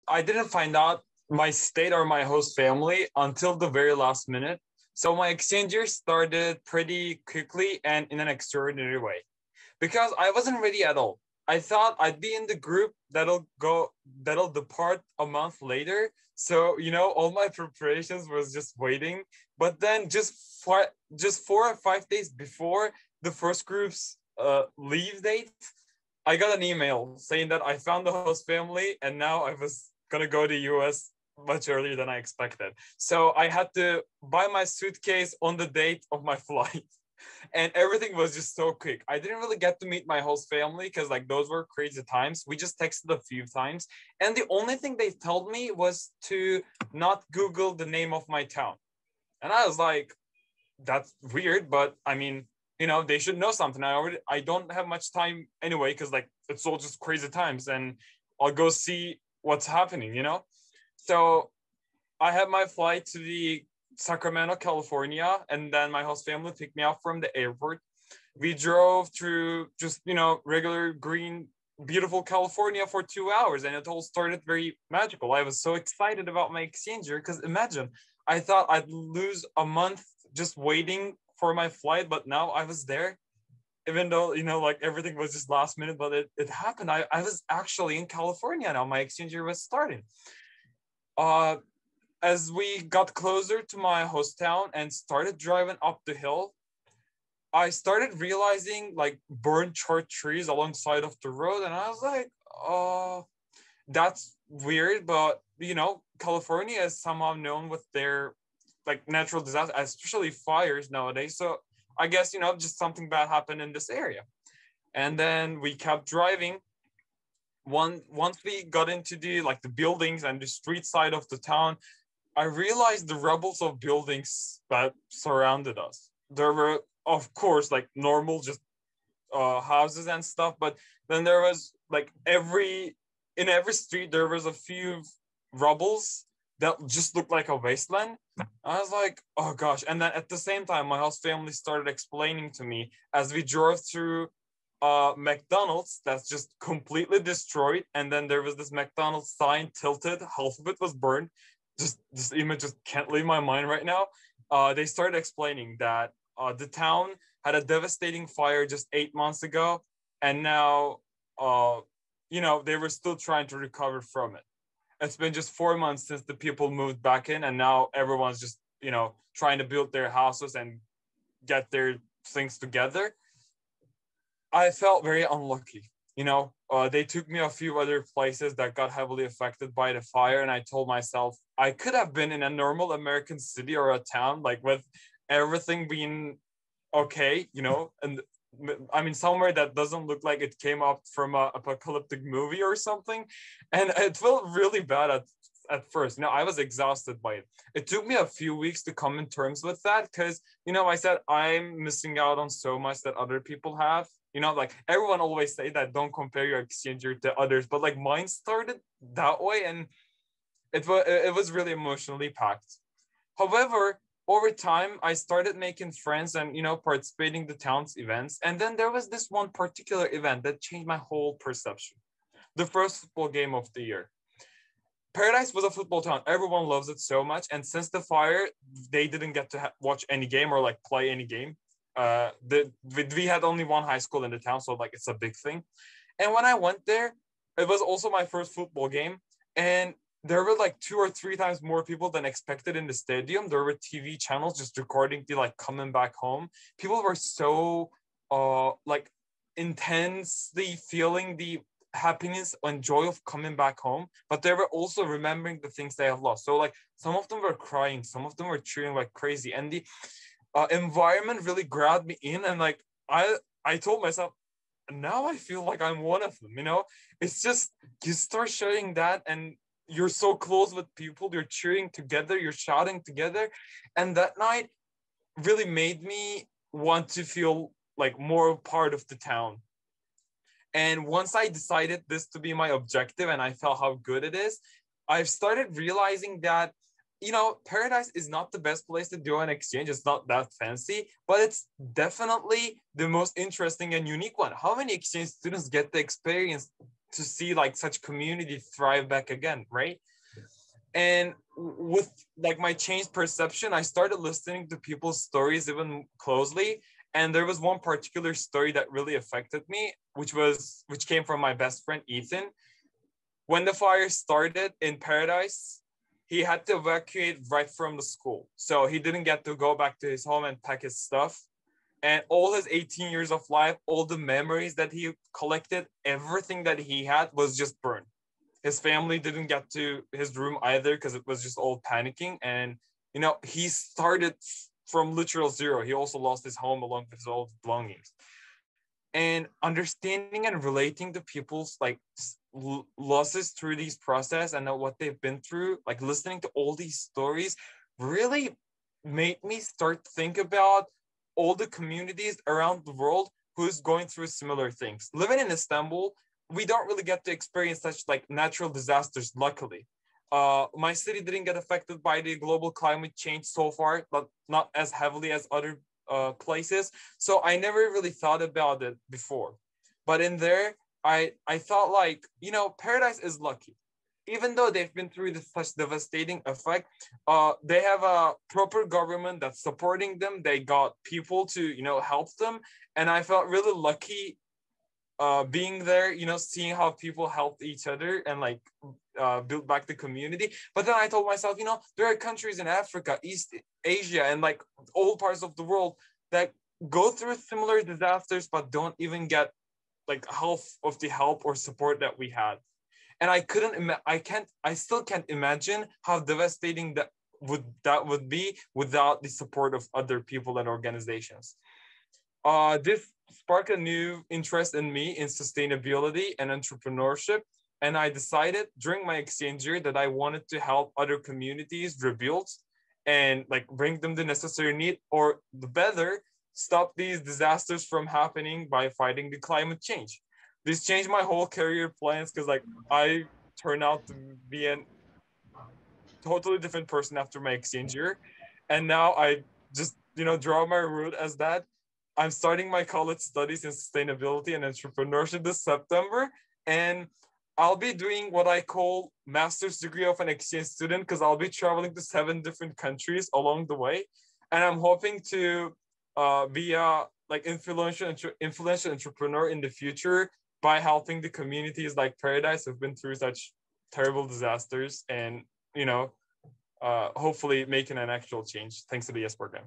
I didn't find out my state or my host family until the very last minute. So my exchange year started pretty quickly and in an extraordinary way because I wasn't ready at all. I thought I'd be in the group that'll depart a month later. So, all my preparations was just waiting. But then just 4 or 5 days before the first group's leave date, I got an email saying that I found the host family and now I was gonna go to US much earlier than I expected. So I had to buy my suitcase on the date of my flight. And everything was just so quick. I didn't really get to meet my host family because like those were crazy times. We just texted a few times. And the only thing they told me was to not Google the name of my town. And I was like, that's weird, but I mean, they should know something. I don't have much time anyway, because like it's all just crazy times and I'll go see what's happening. So I had my flight to the Sacramento, California, and then my host family picked me up from the airport. We drove through just, regular green, beautiful California for 2 hours, and it all started very magical. I was so excited about my exchange year because imagine, I thought I'd lose a month just waiting for my flight, but now I was there. Even though, like everything was just last minute, but it happened. I was actually in California now. My exchange year was starting. Uh, as we got closer to my host town and started driving up the hill, I started realizing like burnt chart trees alongside of the road, and I was like, "Oh, that's weird." But California is somehow known with their like natural disasters, especially fires nowadays. So I guess just something bad happened in this area, and then we kept driving. Once we got into the buildings and the street side of the town, I realized the rubbles of buildings that surrounded us. There were, of course, like normal just houses and stuff, but then there was like in every street there was a few rubbles that just looked like a wasteland. I was like, oh gosh. And then at the same time, my host family started explaining to me as we drove through McDonald's that's just completely destroyed, and then there was this McDonald's sign tilted, half of it was burned. Just this image just can't leave my mind right now. They started explaining that the town had a devastating fire just 8 months ago, and now they were still trying to recover from it. It's been just 4 months since the people moved back in, and now everyone's just trying to build their houses and get their things together. I felt very unlucky. They took me a few other places that got heavily affected by the fire, and I told myself I could have been in a normal American city or a town, like with everything being okay, and I mean somewhere that doesn't look like it came up from a apocalyptic movie or something, and it felt really bad at first. I was exhausted by it. It took me a few weeks to come in terms with that because I said I'm missing out on so much that other people have. Like everyone always say that don't compare your exchange year to others, but like mine started that way, and it was really emotionally packed. However, over time, I started making friends and participating in the town's events, and then there was this one particular event that changed my whole perception. The first football game of the year. Paradise was a football town. Everyone loves it so much, and since the fire, they didn't get to watch any game or like play any game. We had only one high school in the town, so like it's a big thing. And when I went there, it was also my first football game, and there were like 2 or 3 times more people than expected in the stadium. There were TV channels just recording the like coming back home. People were so like intensely feeling the happiness and joy of coming back home, but they were also remembering the things they have lost. So like some of them were crying, some of them were cheering like crazy, and the environment really grabbed me in, and like I told myself, now I feel like I'm one of them. It's just you start sharing that, and you're so close with people, you're cheering together, you're shouting together, and that night really made me want to feel like more part of the town. And once I decided this to be my objective and I felt how good it is, I've started realizing that Paradise is not the best place to do an exchange. It's not that fancy, but it's definitely the most interesting and unique one. How many exchange students get the experience to see like such community thrive back again, right? And with like my changed perception, I started listening to people's stories even closely. And there was one particular story that really affected me, which came from my best friend Ethan. When the fire started in Paradise, he had to evacuate right from the school, so he didn't get to go back to his home and pack his stuff. And all his 18 years of life, all the memories that he collected, everything that he had was just burned. His family didn't get to his room either because it was just all panicking. And he started from literal zero. He also lost his home along with his old belongings. And understanding and relating to people's like losses through these process and what they've been through, like listening to all these stories, really made me start to think about all the communities around the world who's going through similar things. Living in Istanbul, we don't really get to experience such like natural disasters, luckily. My city didn't get affected by the global climate change so far, but not as heavily as other places. So I never really thought about it before. But in there, I thought like, Paradise is lucky. Even though they've been through this such devastating effect, they have a proper government that's supporting them. They got people to, help them. And I felt really lucky being there, seeing how people helped each other and like build back the community. But then I told myself, there are countries in Africa, East Asia, and like all parts of the world that go through similar disasters, but don't even get like half of the help or support that we had. And I still can't imagine how devastating that would be without the support of other people and organizations. This sparked a new interest in me in sustainability and entrepreneurship. And I decided during my exchange year that I wanted to help other communities rebuild and like bring them the necessary need, or the better, stop these disasters from happening by fighting the climate change. This changed my whole career plans because like I turned out to be a totally different person after my exchange year. And now I just, draw my route as that. I'm starting my college studies in sustainability and entrepreneurship this September. And I'll be doing what I call master's degree of an exchange student because I'll be traveling to 7 different countries along the way. And I'm hoping to be a like influential entrepreneur in the future by helping the communities like Paradise who've been through such terrible disasters and, hopefully making an actual change thanks to the YES program.